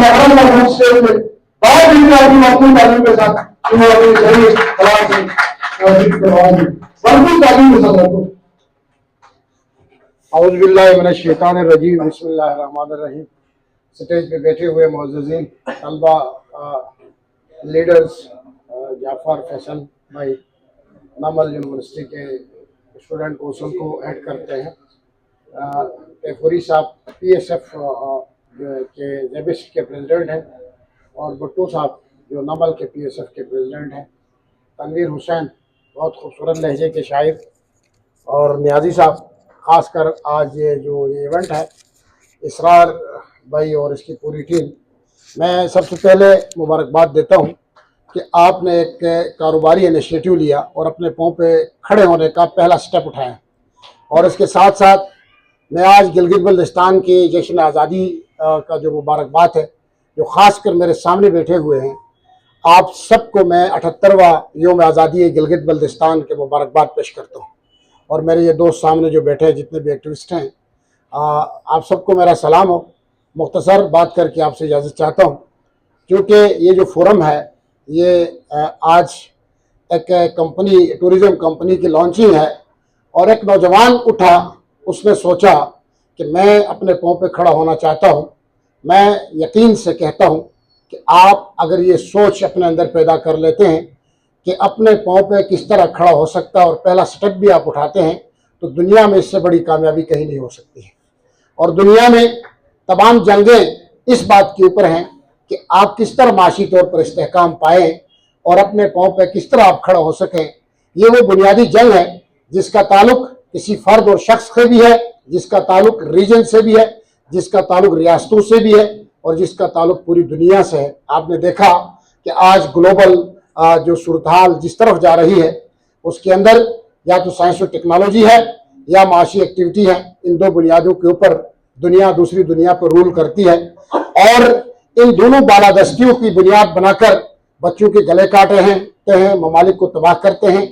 محرم اور منصب میں بہت دن میں اپنی مقبول تعلیم کے ساتھ انہوں اپنی صحیح کلام سے بھرپور تعلیم کے ساتھ رکھو. اعوذ باللہ من الشیطان الرجیم بسم اللہ الرحمن الرحیم. سٹیج پہ بیٹھے ہوئے معززین طلبہ لیڈرز جعفر فیصل بھائی نامل یونیورسٹی کے اسٹوڈنٹ کونسل کو ایڈ کرتے ہیں. کیفوری صاحب پی ایس ایف کے زیبس کے پریزیڈنٹ ہیں اور بٹو صاحب جو نمل کے پی ایس ایف کے پریزیڈنٹ ہیں. تنویر حسین بہت خوبصورت لہجے کے شاعر اور نیازی صاحب خاص کر آج یہ جو یہ ایونٹ ہے اسرار بھائی اور اس کی پوری ٹیم. میں سب سے پہلے مبارکباد دیتا ہوں کہ آپ نے ایک کاروباری انیشیٹو لیا اور اپنے پاؤں پہ کھڑے ہونے کا پہلا سٹیپ اٹھایا اور اس کے ساتھ ساتھ میں آج گلگت بلتستان کی جشن آزادی کا جو مبارکباد ہے جو خاص کر میرے سامنے بیٹھے ہوئے ہیں آپ سب کو میں 78واں یوم آزادی گلگت بلتستان کے مبارکباد پیش کرتا ہوں. اور میرے یہ دوست سامنے جو بیٹھے ہیں جتنے بھی ایکٹیوسٹ ہیں آپ سب کو میرا سلام ہو. مختصر بات کر کے آپ سے اجازت چاہتا ہوں کیونکہ یہ جو فورم ہے یہ آج ایک کمپنی ٹورزم کمپنی کی لانچنگ ہے اور ایک نوجوان اٹھا اس نے سوچا کہ میں اپنے پاؤں پہ کھڑا ہونا چاہتا ہوں. میں یقین سے کہتا ہوں کہ آپ اگر یہ سوچ اپنے اندر پیدا کر لیتے ہیں کہ اپنے پاؤں پہ کس طرح کھڑا ہو سکتا ہے اور پہلا سٹیپ بھی آپ اٹھاتے ہیں تو دنیا میں اس سے بڑی کامیابی کہیں نہیں ہو سکتی ہے. اور دنیا میں تمام جنگیں اس بات کے اوپر ہیں کہ آپ کس طرح معاشی طور پر استحکام پائیں اور اپنے پاؤں پہ کس طرح آپ کھڑا ہو سکیں. یہ وہ بنیادی جنگ ہے جس کا تعلق کسی فرد اور شخص سے بھی ہے, جس کا تعلق ریجن سے بھی ہے, جس کا تعلق ریاستوں سے بھی ہے اور جس کا تعلق پوری دنیا سے ہے. آپ نے دیکھا کہ آج گلوبل جو صورتحال جس طرف جا رہی ہے اس کے اندر یا تو سائنس و ٹیکنالوجی ہے یا معاشی ایکٹیویٹی ہے. ان دو بنیادوں کے اوپر دنیا دوسری دنیا پر رول کرتی ہے اور ان دونوں بالادستیوں کی بنیاد بنا کر بچوں کے گلے کاٹے ہیں, ممالک کو تباہ کرتے ہیں,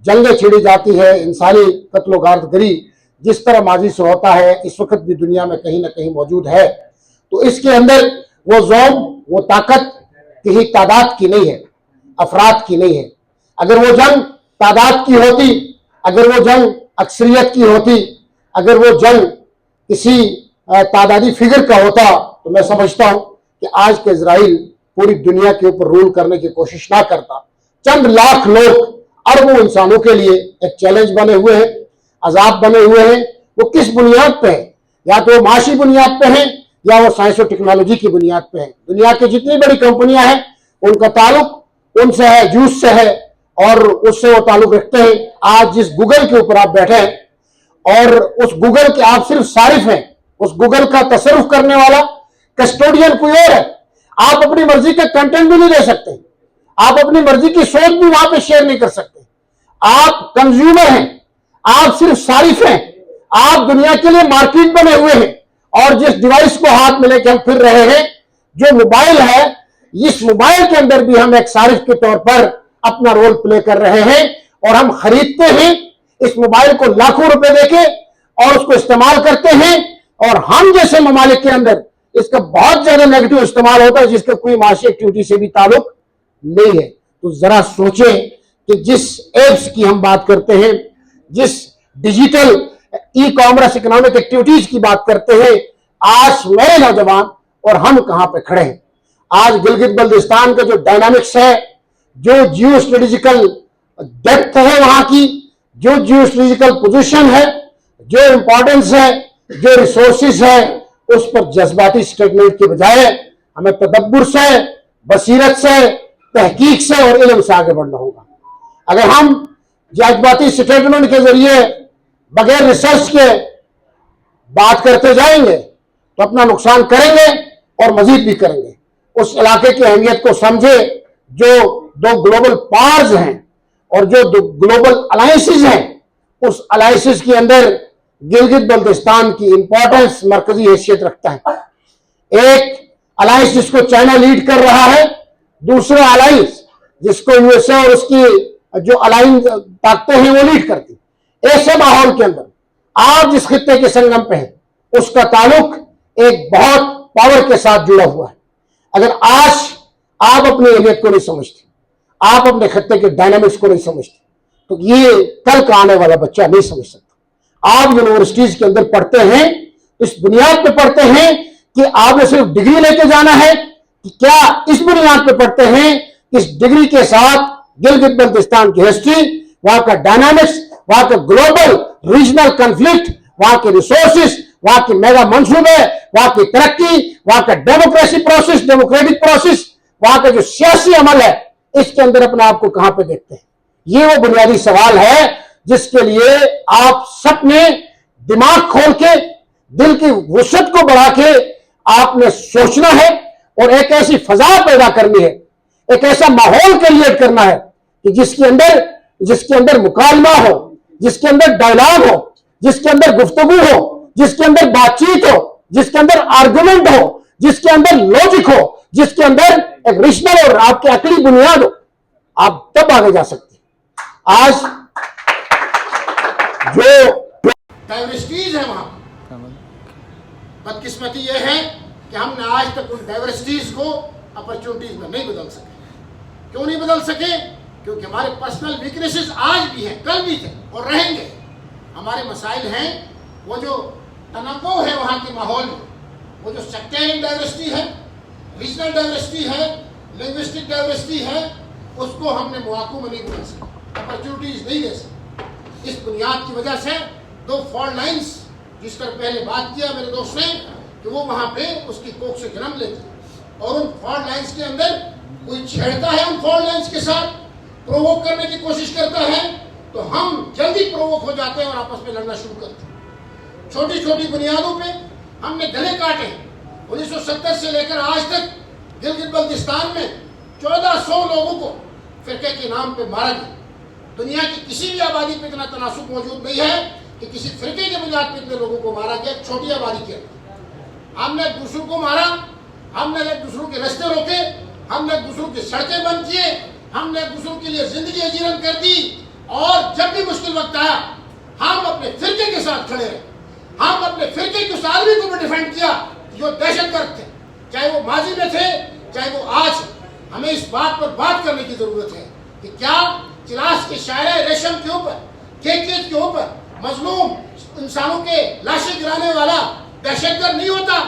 جنگیں چھڑی جاتی ہے, انسانی قتل و غارت گری جس طرح ماضی سے ہوتا ہے اس وقت بھی دنیا میں کہیں نہ کہیں موجود ہے. تو اس کے اندر وہ زوم وہ طاقت کسی تعداد کی نہیں ہے, افراد کی نہیں ہے. اگر وہ جنگ تعداد کی ہوتی, اگر وہ جنگ اکثریت کی ہوتی, اگر وہ جنگ کسی تعدادی فگر کا ہوتا تو میں سمجھتا ہوں کہ آج کے اسرائیل پوری دنیا کے اوپر رول کرنے کی کوشش نہ کرتا. چند لاکھ لوگ اربوں انسانوں کے لیے ایک چیلنج بنے ہوئے ہیں, عذاب بنے ہوئے ہیں. وہ کس بنیاد پہ ہیں؟ یا تو وہ معاشی بنیاد پہ ہیں یا وہ سائنس و ٹیکنالوجی کی بنیاد پہ ہیں. دنیا کی جتنی بڑی کمپنیاں ہیں ان کا تعلق ان سے ہے, جوس سے ہے اور اس سے وہ تعلق رکھتے ہیں. آج جس گوگل کے اوپر آپ بیٹھے ہیں اور اس گوگل کے آپ صرف صارف ہیں, اس گوگل کا تصرف کرنے والا کسٹوڈین کوئی اور ہے. آپ اپنی مرضی کا کنٹینٹ بھی نہیں دے سکتے, آپ اپنی مرضی کی سوچ بھی وہاں پہ شیئر نہیں کر سکتے. آپ کنزیومر ہیں, آپ صرف صارف ہیں. آپ دنیا کے لیے مارکیٹ بنے ہوئے ہیں اور جس ڈیوائس کو ہاتھ میں لے کے ہم پھر رہے ہیں جو موبائل ہے, اس موبائل کے اندر بھی ہم ایک صارف کے طور پر اپنا رول پلے کر رہے ہیں اور ہم خریدتے ہیں اس موبائل کو لاکھوں روپے دے کے اور اس کو استعمال کرتے ہیں. اور ہم جیسے ممالک کے اندر اس کا بہت زیادہ نیگیٹو استعمال ہوتا ہے جس کا کوئی معاشی ایکٹیویٹی سے بھی تعلق نہیں ہے. تو ذرا سوچیں کہ جس ایپس کی ہم بات کرتے ہیں, جس digital e commerce economic activities کی بات کرتے ہیں, آج میرے نوجوان اور ہم کہاں پہ کھڑے ہیں. آج گلگت بلتستان کا جو ڈائنامکس ہے, جو جیو اسٹریٹجیکل ڈیپتھ ہے وہاں کی, جو جیو اسٹریٹجیکل پوزیشن ہے, جو امپورٹنس ہے, جو ریسورسز ہے, اس پر جذباتی سٹیٹمنٹ کے بجائے ہمیں تدبر سے, بصیرت سے, تحقیق سے اور علم سے آگے بڑھنا ہوگا. اگر ہم جذباتی سٹیٹمنٹ کے ذریعے بغیر ریسرچ کے بات کرتے جائیں گے تو اپنا نقصان کریں گے اور مزید بھی کریں گے. اس علاقے کی اہمیت کو سمجھے جو دو گلوبل پاورز ہیں اور جو دو گلوبل الائنسز ہیں, اس الائنسز کے اندر گلگت بلتستان کی امپورٹنس مرکزی حیثیت رکھتا ہے. ایک الائنس جس کو چائنا لیڈ کر رہا ہے, دوسرا الائنس جس کو یو ایس اے اور اس کی جو الائن طاقتیں ہیں وہ لیڈ کرتی. ایسے ماحول کے اندر آپ جس خطے کے سنگم پہ ہیں اس کا تعلق ایک بہت پاور کے ساتھ جڑا ہوا ہے. اگر آج آپ اپنی اہمیت کو نہیں سمجھتے, آپ اپنے خطے کے ڈائنامکس کو نہیں سمجھتے, تو یہ کل کا آنے والا بچہ نہیں سمجھ سکتا. آپ یونیورسٹیز کے اندر پڑھتے ہیں, اس بنیاد پہ پڑھتے ہیں کہ آپ نے صرف ڈگری لے کے جانا ہے, کہ کیا اس بنیاد پہ پڑھتے ہیں کہ اس ڈگری کے ساتھ گلگت بلتستان کی ہسٹری, وہاں کا ڈائنامکس, وہاں کا گلوبل ریجنل کنفلکٹ, وہاں کے ریسورسز, وہاں کے میگا منصوبے, وہاں کی ترقی, وہاں کا ڈیموکریسی پروسیس, ڈیموکریٹک پروسیس, وہاں کا جو سیاسی عمل ہے, اس کے اندر اپنے آپ کو کہاں پہ دیکھتے ہیں؟ یہ وہ بنیادی سوال ہے جس کے لیے آپ سب نے دماغ کھول کے, دل کی وسعت کو بڑھا کے آپ نے سوچنا ہے, اور ایک ایسی فضا پیدا کرنی ہے, ایک ایسا ماحول کریٹ کرنا ہے کہ جس کے اندر مکالمہ ہو, جس کے اندر ڈائلاگ ہو, جس کے اندر گفتگو ہو, جس کے اندر بات چیت ہو, جس کے اندر آرگومنٹ ہو, جس کے اندر لوجک ہو, جس کے اندر ایک ریشنل اور آپ کی عقلی بنیاد ہو. آپ تب آگے جا سکتے ہیں. آج جو ڈائیورسٹیز ہے وہاں, بدقسمتی یہ ہے کہ ہم نے آج تک ان ڈائیورسٹیز کو اپرچونٹیز میں نہیں بدل سکے. کیوں نہیں بدل سکے؟ کیونکہ ہمارے پرسنل ویکنیسز آج بھی ہیں, کل بھی تھے اور رہیں گے. ہمارے مسائل ہیں وہ جو تنوع ہے وہاں کے ماحول میں, وہ جو سیکٹرین ڈائیورسٹی ہے, ریجنل ڈائیورسٹی ہے, لنگوسٹک ڈائیورسٹی ہے, اس کو ہم نے مواقع میں نہیں بدل سکے, اپرچونٹیز نہیں دے سکے. اس بنیاد کی وجہ سے دو فالٹ لائنز, جس پر پہلے بات کیا میرے دوست نے کہ وہ وہاں پہ اس کی کوکھ سے جنم لیتے ہیں, اور ان فالٹ لائنز کے اندر کوئی چھیڑتا ہے, ان فالٹ لائنز کے ساتھ پرووک کرنے کی کوشش کرتا ہے, تو ہم جلدی پرووک ہو جاتے ہیں اور آپس میں لڑنا شروع کرتے ہیں. چھوٹی چھوٹی بنیادوں پہ ہم نے گلے کاٹے. 1970 سے لے کر آج تک گلگت بلتستان میں 1400 لوگوں کو فرقے کے نام پہ مارا گیا. دنیا کی کسی بھی آبادی پہ اتنا تناسب موجود نہیں ہے کہ کسی فرقے کے بنیاد پہ اتنے لوگوں کو مارا گیا چھوٹی آبادی کے. ہم نے ایک دوسروں کو مارا, ہم نے ایک دوسروں کے رستے روکے, ہم نے ایک دوسروں کی سڑکیں بند کیے, ہم نے ایک دوسروں کے لیے زندگی اجیرن کر دی, اور جب بھی مشکل وقت آیا ہم اپنے فرقے کے ساتھ کھڑے رہے. ہم اپنے فرقے کے اس آدمی کو بھی ڈیفینڈ کیا جو دہشت گرد تھے, چاہے وہ ماضی میں تھے چاہے وہ آج. ہمیں اس بات پر بات کرنے کی ضرورت ہے کہ کیا چلاس کے شاعر ریشم کے اوپر, کیکیت کے اوپر مظلوم انسانوں کے لاشیں گرانے والا دہشت گرد نہیں ہوتا؟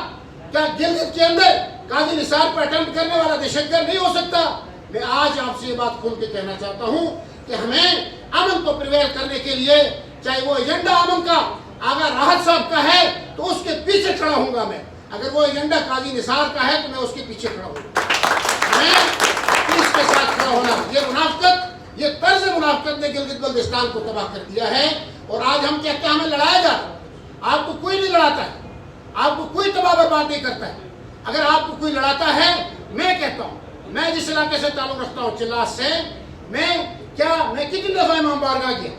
کیا گلگت کے اندر قاضی نثار پر اٹمپٹ کرنے والا دہشت گرد نہیں ہو سکتا؟ میں آج آپ سے یہ بات کھول کے کہنا چاہتا ہوں کہ ہمیں امن کو پریویل کرنے کے لیے, چاہے وہ ایجنڈا امن کا آغا راحت صاحب کا ہے تو اس کے پیچھے کھڑا ہوں گا میں, اگر وہ ایجنڈا قاضی نثار کا ہے تو میں اس کے پیچھے کھڑا ہوں گا. میں اس کے ساتھ کھڑا ہونا, یہ منافقت, یہ طرز منافقت نے گلگت بلتستان کو تباہ کر دیا ہے. اور آج ہم کہتے ہیں ہمیں لڑایا جا رہا ہے. آپ کو کوئی نہیں لڑاتا ہے, آپ کو کوئی تباہ برباد نہیں کرتا ہے. اگر آپ کو کوئی لڑاتا ہے, میں کہتا ہوں, میں جس علاقے سے تعلق رکھتا ہوں چلاس سے, میں کتنی دفعہ امام بارگاہ گیا,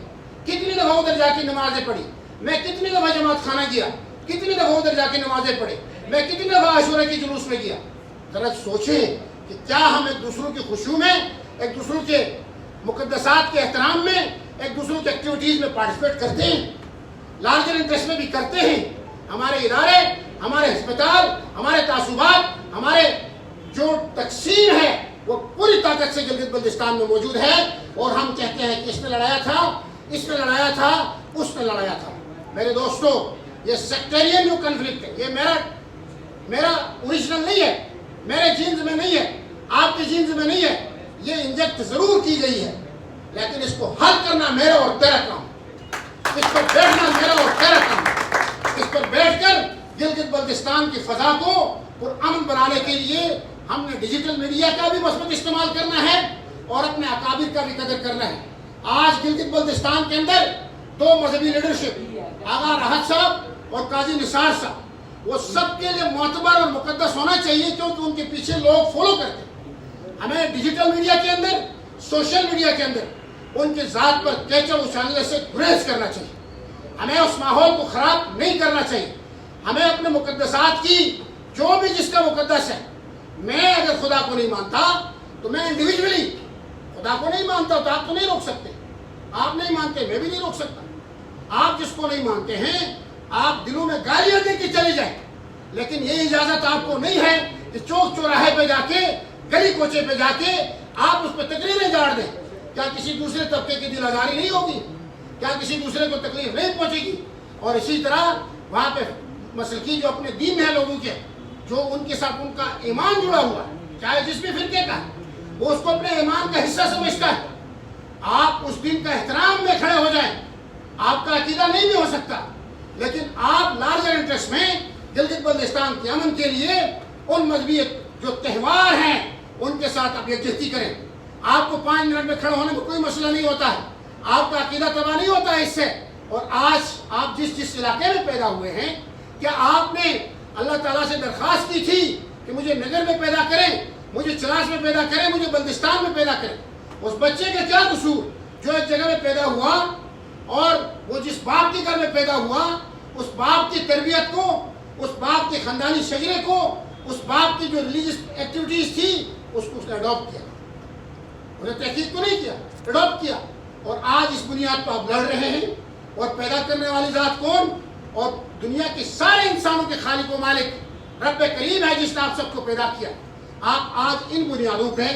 کتنی دفعہ ادھر جا کے نمازیں پڑھی, میں کتنی دفعہ جماعت خانہ گیا, کتنی دفعہ ادھر جا کے نمازیں پڑھی, میں کتنی دفعہ عاشورہ کی جلوس میں گیا. ذرا سوچیں کہ کیا ہم ایک دوسروں کی خوشیوں میں, ایک دوسروں کے مقدسات کے احترام میں, ایک دوسروں کی ایکٹیویٹیز میں پارٹیسپیٹ کرتے ہیں, لارجر انٹرسٹ میں بھی کرتے ہیں. ہمارے ادارے, ہمارے ہسپتال, ہمارے تعصبات, ہمارے جو تقسیم ہے وہ پوری طاقت سے گلگت بلتستان میں موجود ہے. اور ہم کہتے ہیں کہ اس نے لڑایا تھا, اس نے لڑایا تھا, اس نے لڑایا تھا. میرے دوستو, یہ سیکٹرین جو کنفلکٹ ہے, یہ میرا اوریجنل نہیں ہے, میرے جینز میں نہیں ہے, آپ کے جینز میں نہیں ہے. یہ انجیکٹ ضرور کی گئی ہے, لیکن اس کو حل کرنا میرا اور تیرا کام, اس پر بیٹھنا میرا اور تیرا کام. اس پر بیٹھ کر گلگت بلتستان کی فضا کو پرامن بنانے کے لیے ہم نے ڈیجیٹل میڈیا کا بھی مثبت استعمال کرنا ہے اور اپنے اکابر کا بھی قدر کرنا ہے. آج گلگت بلتستان کے اندر دو مذہبی لیڈرشپ, آغا راحت صاحب اور قاضی نثار صاحب, وہ سب کے لیے معتبر اور مقدس ہونا چاہیے, کیونکہ ان کے پیچھے لوگ فالو کرتے ہیں. ہمیں ڈیجیٹل میڈیا کے اندر, سوشل میڈیا کے اندر ان کے ذات پر کیچڑ اچھالنے سے گریز کرنا چاہیے. ہمیں اس ماحول کو خراب نہیں کرنا چاہیے. ہمیں اپنے مقدسات کی, جو بھی جس کا مقدس ہے, میں اگر خدا کو نہیں مانتا تو میں انڈیویجولی خدا کو نہیں مانتا, تو آپ تو نہیں روک سکتے. آپ نہیں مانتے, میں بھی نہیں روک سکتا. آپ جس کو نہیں مانتے ہیں, آپ دلوں میں گالیاں دے کے چلے جائیں, لیکن یہ اجازت آپ کو نہیں ہے کہ چوک چوراہے پہ جا کے گلی کوچے پہ جا کے آپ اس پہ تقریریں جاڑ دیں، کیا کسی دوسرے طبقے کی دل آزاری نہیں ہوگی؟ کیا کسی دوسرے کو تکلیف نہیں پہنچے گی؟ اور اسی طرح وہاں پہ مسلکی جو اپنے دین میں ہے لوگوں کے، جو ان کے ساتھ ان کا ایمان جڑا ہوا ہے، چاہے جس بھی فرقے کا ہے، وہ اس کو اپنے ایمان کا حصہ سمجھتا ہے، آپ اس دن کا احترام میں کھڑے ہو جائیں، آپ کا عقیدہ نہیں بھی ہو سکتا، لیکن آپ لارجر انٹرسٹ میں گلگت بلتستان کے امن کے لیے ان مذہبی جو تہوار ہیں ان کے ساتھ آپ یکجہتی کریں۔ آپ کو 5 منٹ میں کھڑے ہونے میں کوئی مسئلہ نہیں ہوتا ہے، آپ کا عقیدہ تباہ نہیں ہوتا ہے اس سے۔ اور آج آپ جس علاقے میں پیدا ہوئے ہیں، کیا آپ نے اللہ تعالیٰ سے درخواست کی تھی کہ مجھے نگر میں پیدا کریں، مجھے چلاش میں پیدا کریں، مجھے بلتستان میں پیدا کریں؟ اس بچے کا کیا قصور جو ایک جگہ میں پیدا ہوا اور وہ جس باپ کے گھر میں پیدا ہوا، اس باپ کی تربیت کو، اس باپ کے خاندانی شجرے کو، اس باپ کی جو ریلیجس ایکٹیویٹیز تھی اس کو اس نے اڈاپٹ کیا، انہیں تحقیق کو نہیں کیا، اڈاپٹ کیا۔ اور آج اس بنیاد پر آپ لڑ رہے ہیں، اور پیدا کرنے والی ذات کون؟ اور دنیا کے سارے انسانوں کے خالق و مالک رب کریم ہے جس نے آپ سب کو پیدا کیا۔ آپ آج ان بنیادوں پہ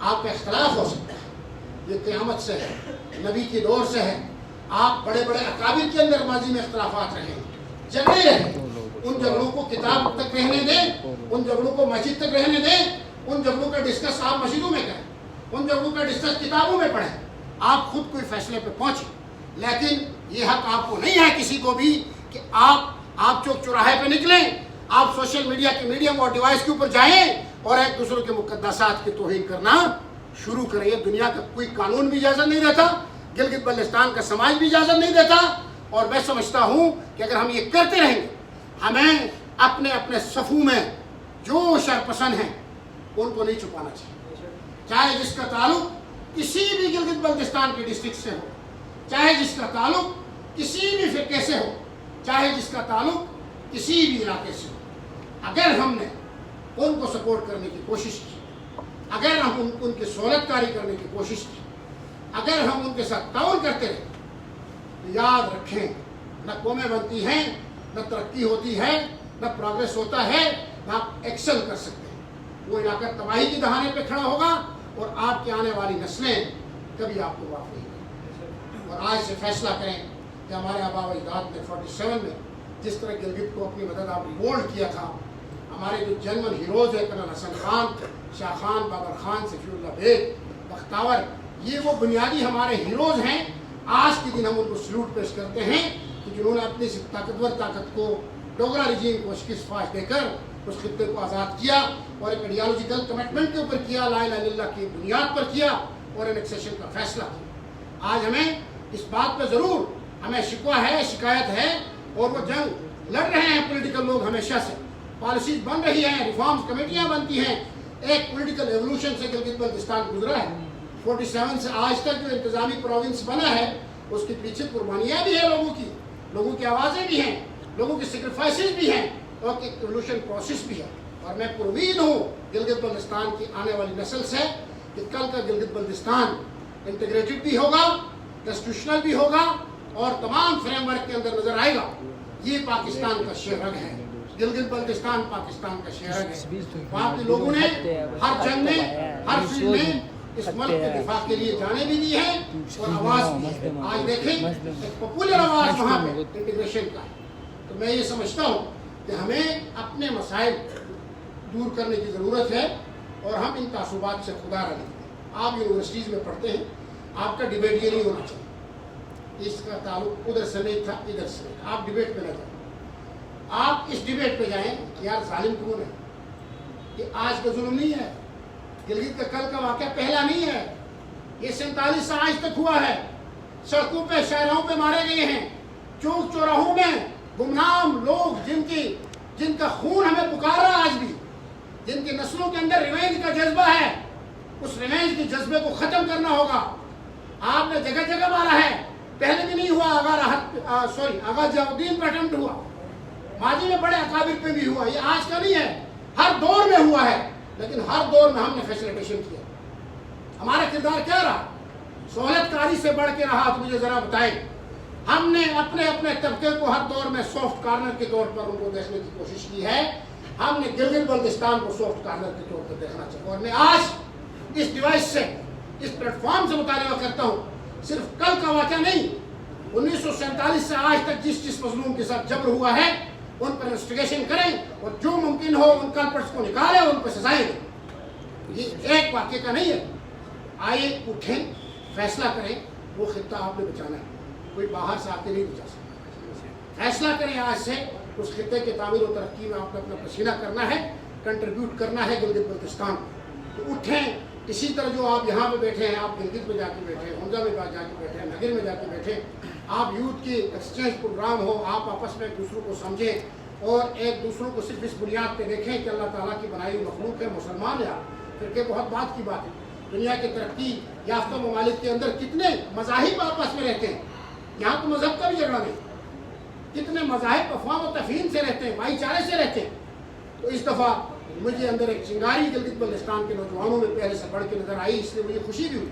آپ کا اختلاف ہو سکتا ہے، یہ قیامت سے ہے، نبی کے دور سے ہے۔ آپ بڑے بڑے اکابر کے اندر ماضی میں اختلافات رہے ہیں، جھگڑے رہے، ان جھگڑوں کو کتاب تک رہنے دیں، ان جھگڑوں کو مسجد تک رہنے دیں، ان جھگڑوں کا ڈسکس آپ مسجدوں میں کریں، ان جھگڑوں کا ڈسکس کتابوں میں پڑھیں، آپ خود کوئی فیصلے پہ پہنچیں۔ لیکن یہ حق آپ کو نہیں ہے کسی کو بھی کہ آپ چوک چوراہے پہ نکلیں، آپ سوشل میڈیا کے میڈیم اور ڈیوائس کے اوپر جائیں اور ایک دوسرے کے مقدسات کی توہین کرنا شروع کریں۔ یہ دنیا کا کوئی قانون بھی اجازت نہیں دیتا، گلگت بلتستان کا سماج بھی اجازت نہیں دیتا، اور میں سمجھتا ہوں کہ اگر ہم یہ کرتے رہیں گے، ہمیں اپنے صفوں میں جو شرپسند ہیں ان کو نہیں چھپانا چاہیے، چاہے جس کا تعلق کسی بھی گلگت بلتستان کے ڈسٹرکٹ سے ہو، چاہے جس کا تعلق کسی بھی فرقے سے ہو، چاہے جس کا تعلق کسی بھی علاقے سے ہو۔ اگر ہم نے ان کو سپورٹ کرنے کی کوشش کی، اگر ہم ان کی سہولت کاری کرنے کی کوشش کی، اگر ہم ان کے ساتھ تعاون کرتے رہے، تو یاد رکھیں نہ قومیں بنتی ہیں، نہ ترقی ہوتی ہے، نہ پروگریس ہوتا ہے، نہ آپ ایکسل کر سکتے ہیں۔ وہ علاقہ تباہی کی دہانے پہ کھڑا ہوگا اور آپ کی آنے والی نسلیں کبھی آپ کو معاف نہیں کریں۔ اور آج سے فیصلہ کریں کہ ہمارے آبا و اجداد نے 47 میں جس طرح گلگت کو اپنی مدد آپ ریوولٹ کیا تھا، ہمارے جو جنرل ہیروز ہیں کرنل حسن خان، شاہ خان، بابر خان، صفی اللہ بیگ، بختاور، یہ وہ بنیادی ہمارے ہیروز ہیں۔ آج کے دن ہم ان کو سلوٹ پیش کرتے ہیں کہ جنہوں نے اپنی طاقتور طاقت کو ڈوگرا رجیم کو شکست فاش دے کر اس خطے کو آزاد کیا اور ایک آئیڈیالوجیکل کمٹمنٹ کے اوپر کیا، لا الہ الا اللہ کی بنیاد پر کیا اور انیکسیشن کا فیصلہ کیا۔ آج ہمیں اس بات پہ ضرور ہمیں شکوہ ہے، شکایت ہے، اور وہ جنگ لڑ رہے ہیں پولیٹیکل لوگ ہمیشہ سے، پالیسیز بن رہی ہیں، ریفارمز کمیٹیاں بنتی ہیں، ایک پولیٹیکل ایوولوشن سے گلگت بلتستان گزرا ہے۔ 47 سے آج تک جو انتظامی پروونس بنا ہے اس کے پیچھے قربانیاں بھی ہیں، لوگوں کی آوازیں بھی ہیں، لوگوں کی سیکریفائسز بھی ہیں، اور ایک ایوولوشن پروسیس بھی ہے۔ اور میں پر امید ہوں گلگت بلتستان کی آنے والی نسل سے کہ کل کا گلگت بلتستان انٹیگریٹڈ بھی ہوگا، کنسٹیٹیوشنل بھی ہوگا، اور تمام فریم ورک کے اندر نظر آئے گا۔ یہ پاکستان کا شیر رگ ہے، گلگت بلتستان پاکستان کا شیر رگ ہے۔ وہاں کے لوگوں نے ہر جنگ میں، ہر فیلڈ میں اس ملک کے دفاع کے لیے جانے بھی دی ہے اور آواز بھی ہے۔ آج دیکھیں ایک پاپولر آواز وہاں پہ انٹیگریشن کا ہے۔ تو میں یہ سمجھتا ہوں کہ ہمیں اپنے مسائل دور کرنے کی ضرورت ہے، اور ہم ان تعصبات سے خدا رہے ہیں۔ آپ یونیورسٹیز میں پڑھتے ہیں، آپ کا ڈبیٹ یہ نہیں ہونا چاہیے، اس کا تعلق ادھر سے نہیں تھا، ادھر سے نہیں تھا، آپ ڈبیٹ پہ نہ جائیں۔ آپ اس ڈبیٹ پہ جائیں کہ یار ظالم کون ہے، کہ آج کا ظلم نہیں ہے، گلگت کا کل کا واقعہ پہلا نہیں ہے، یہ 47 سے آج تک ہوا ہے۔ سڑکوں پہ، شہروں پہ مارے گئے ہیں، چوک چوراہوں میں گمنام لوگ جن کا خون ہمیں پکار رہا ہے آج بھی، جن کی نسلوں کے اندر ریونج کا جذبہ ہے، اس ریونج کے جذبے کو ختم کرنا ہوگا۔ آپ نے جگہ جگہ مارا ہے، پہلے بھی نہیں ہوا، آغا ضیاءالدین پہ اٹمپٹ ہوا، ماضی میں بڑے اکابر پہ بھی ہوا، یہ آج کا نہیں ہے، ہر دور میں ہوا ہے، لیکن ہر دور میں ہم نے فیسلیٹیشن کیا۔ ہمارا کردار کیا رہا؟ سہولت کاری سے بڑھ کے رہا؟ تو مجھے ذرا بتائیں۔ ہم نے اپنے طبقے کو ہر دور میں سافٹ کارنر کے طور پر ان کو دیکھنے کی کوشش کی ہے، ہم نے گلگت بلتستان کو سافٹ کارنر کے طور پر دیکھنا چاہیے. اور میں آج اس ڈیوائس سے اس پلیٹ فارم سے مطالبہ کرتا ہوں, صرف کل کا واقعہ نہیں, 1947 سے آج تک جس مظلوم کے ساتھ جبر ہوا ہے ان پر انویسٹیگیشن کریں اور جو ممکن ہو ان کلپرٹس کو نکالیں اور ان پر سزائیں دیں. یہ ایک واقعے کا نہیں ہے. آئیے اٹھیں, فیصلہ کریں. وہ خطہ آپ نے بچانا ہے, کوئی باہر سے آ کے نہیں بچا سکتا. فیصلہ کریں آج سے اس خطے کے تعمیر و ترقی میں آپ نے اپنا پسینہ کرنا ہے, کنٹریبیوٹ کرنا ہے گلگت بلتستان. تو اٹھیں. اسی طرح جو آپ یہاں پہ بیٹھے ہیں, آپ گلگت میں جا کے بیٹھے ہیں, ہنزا میں جا کے بیٹھے ہیں, نگر میں جا کے بیٹھے ہیں, آپ یوتھ کی ایکسچینج پروگرام ہو, آپ آپس میں ایک دوسروں کو سمجھیں اور ایک دوسروں کو صرف اس بنیاد پہ دیکھیں کہ اللہ تعالیٰ کی بنائی ہوئی مخلوق ہے. مسلمان یا پھر کہ بہت بات کی بات ہے. دنیا کے ترقی یافتہ ممالک کے اندر کتنے مذاہب آپس میں رہتے ہیں, یہاں تو مذہب کا بھی جھگڑا نہیں. کتنے مذاہب افہام و تفہیم سے رہتے ہیں, بھائی چارے سے رہتے ہیں. تو اس دفعہ مجھے اندر ایک چنگاری گلگت بلتستان کے نوجوانوں میں پہلے سے بڑھ کے نظر آئی. اس لیے مجھے خوشی بھی ہوئی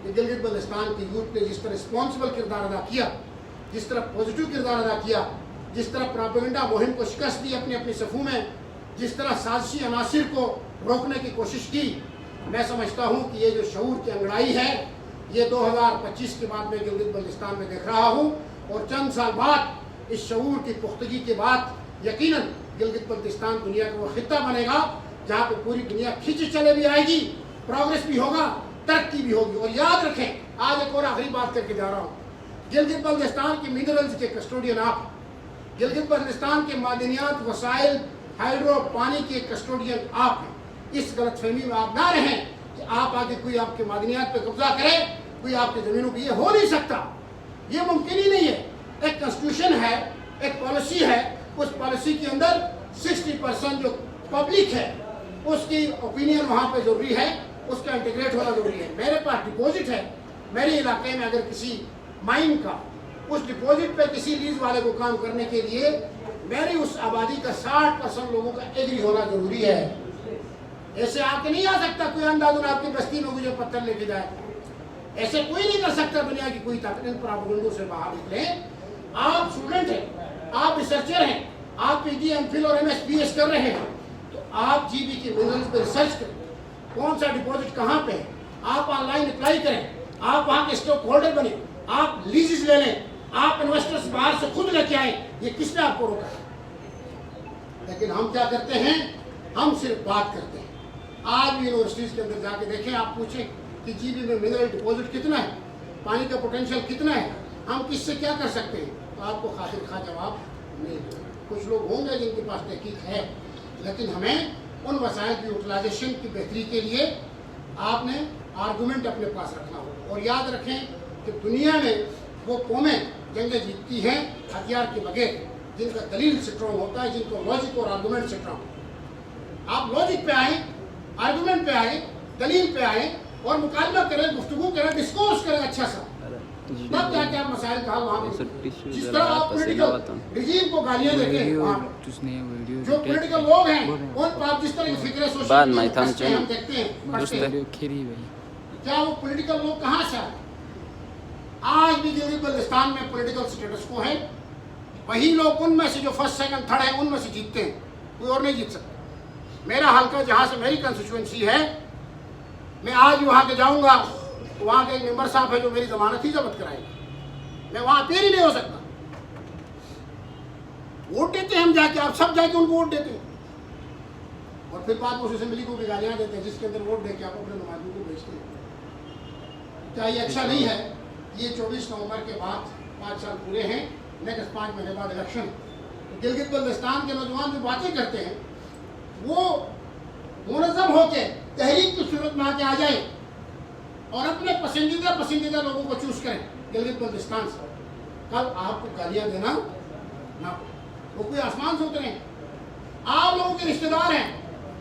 کہ گلگت بلتستان کی یوتھ نے جس طرح رسپانسبل کردار ادا کیا, جس طرح پازیٹیو کردار ادا کیا, جس طرح پروپیگنڈا مہم کو شکست دی اپنے اپنے صفوں میں, جس طرح سازشی عناصر کو روکنے کی کوشش کی. میں سمجھتا ہوں کہ یہ جو شعور کی انگڑائی ہے یہ 2025 کے بعد میں گلگت بلتستان میں دیکھ رہا ہوں. اور چند سال بعد اس شعور کی پختگی کے بعد یقیناً گلگت بلتستان دنیا کا وہ خطہ بنے گا جہاں پہ پوری دنیا کھینچے چلے بھی آئے گی, پروگریس بھی ہوگا, ترقی بھی ہوگی. اور یاد رکھیں, آج ایک اور آخری بات کر کے جا رہا ہوں, گلگت بلتستان کے منرلز کے کسٹوڈین آپ, گلگت بلتستان کے معدنیات, وسائل, ہائیڈرو, پانی کے کسٹوڈین آپ ہیں. اس غلط فہمی میں آپ نہ رہیں کہ آپ آگے کوئی آپ کے معدنیات پہ قبضہ کرے, کوئی آپ کے زمینوں پہ. یہ ہو نہیں سکتا, یہ ممکن ہی نہیں ہے. ایک کنسٹیٹیوشن ہے, ایک پالیسی ہے, اس پالیسی کے اندر 60% جو پبلک ہے اس کی اوپینین وہاں پہ ضروری ہے, اس کا انٹیگریٹ ہونا ضروری ہے. میرے پاس ڈپوزٹ ہے میرے علاقے میں, اگر کسی مائن کا اس ڈپوزٹ پہ کسی لیز والے کو کام کرنے کے لیے میری اس آبادی کا 60% لوگوں کا ایگری ہونا ضروری ہے. ایسے آ کے نہیں آ سکتا کوئی اندازن آپ کی بستی میں مجھے پتھر لے کے جائے. ایسے کوئی نہیں کر سکتا دنیا کی کوئی طاقت. ان پراپیگنڈوں سے باہر نکلیں. آپ اسٹوڈنٹ ہیں, آپ ریسرچر ہیں, آپ پی جی, ایم فل اور ایم ایس پی ایس کر رہے ہیں, تو آپ جی بی کی منرلز پہ ریسرچ کریں, کون سا ڈپوزٹ کہاں پہ ہے. آپ آن لائن اپلائی کریں, آپ وہاں کے اسٹاک ہولڈر بنیں, آپ لیزز لے لیں, آپ انویسٹرز باہر سے خود لے کے آئیں. یہ کس نے آپ کو روکا ہے؟ لیکن ہم کیا کرتے ہیں, ہم صرف بات کرتے ہیں. آج بھی یونیورسٹیز کے اندر جا کے دیکھیں, آپ پوچھیں کہ جی بی میں منرل ڈپوزٹ کتنا ہے, پانی کا پوٹینشیل کتنا ہے, ہم کس سے کیا کر سکتے ہیں, تو آپ کو خاطر خواہ جواب نہیں دیں. کچھ لوگ ہوں گے جن کے پاس تحقیق ہے, لیکن ہمیں ان وسائل کی یوٹیلائزیشن کی بہتری کے لیے آپ نے آرگومنٹ اپنے پاس رکھنا ہوگا. اور یاد رکھیں کہ دنیا میں وہ قومیں جنگیں جیتتی ہیں ہتھیار کے بغیر جن کا دلیل اسٹرانگ ہوتا ہے, جن کو لاجک اور آرگومنٹ اسٹرانگ. آپ لاجک پہ آئیں, آرگومنٹ پہ آئیں, دلیل پہ آئیں اور مکالمہ کریں, گفتگو کریں, ڈسکورس کریں اچھا سا, تب جا کے آپ مسائل کا حل وہاں پہ. جس طرح آپ پولیٹیکل رجیم کو گالیاں دیتے ہیں, جو پولیٹیکل لوگ ہیں ان پر آپ جس طرح کی فکریں سوشل میڈیا پہ ہم دیکھتے ہیں, کیا وہ پولیٹیکل لوگ کہاں سے آئے؟ آج بھی گلگت بلتستان میں پولیٹیکل سٹیٹس کو ہے, وہی لوگ ان میں سے جو فرسٹ سیکنڈ تھرڈ ہیں ان میں سے جیتتے ہیں, کوئی اور نہیں جیت سکتا. میرا حلقہ جہاں سے میری کنسٹیچوئنسی ہے, میں آج وہاں کے جاؤں گا تو وہاں کے ایک ممبر صاحب ہے جو میری ضمانت ہی ضبط کرائے گا, میں وہاں اپیئر ہی نہیں ہو سکتا. ووٹ دیتے ہیں ہم جا کے, آپ سب جا کے ان کو ووٹ دیتے ہیں, اور پھر بعد میں اس اسمبلی کو بھی گالیاں دیتے ہیں جس کے اندر ووٹ دے کے آپ اپنے نمائندوں کو بھیجتے ہیں. کیا یہ اچھا نہیں ہے؟ یہ 24 نومبر کے بعد 5 سال پورے ہیں, نیکسٹ 5 مہینے بعد الیکشن. گلگت بلتستان کے نوجوان جو باتیں کرتے ہیں وہ منظم ہو کے تحریک کی صورت میں آ جائیں اور اپنے پسندیدہ لوگوں کو چوز کریں گلگت بلتستان سے. کل آپ کو گالیاں دینا نہ وہ کوئی آسمان سے اترے. آپ لوگوں کے رشتے دار ہیں,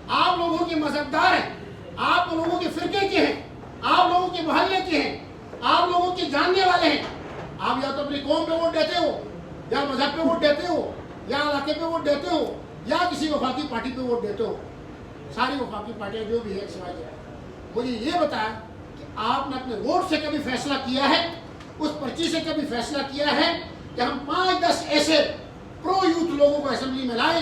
آپ لوگوں کے مذہبدار ہیں, آپ لوگوں کے فرقے کے ہیں, آپ لوگوں کے محلے کے ہیں, آپ لوگوں کے جاننے والے ہیں. آپ یا تو اپنی قوم پہ ووٹ دیتے ہو, یا مذہب پہ ووٹ دیتے ہو, یا علاقے پہ ووٹ دیتے ہو, یا کسی وفاقی پارٹی پہ ووٹ دیتے ہو. ساری وفاقی پارٹیاں جو بھی ہے سوائے مجھے یہ بتایا کہ آپ نے اپنے ووٹ سے کبھی فیصلہ کیا ہے, اس پرچی سے کبھی فیصلہ کیا ہے کہ ہم 5-10 ایسے پرو یوتھ لوگوں کو اسمبلی میں لائیں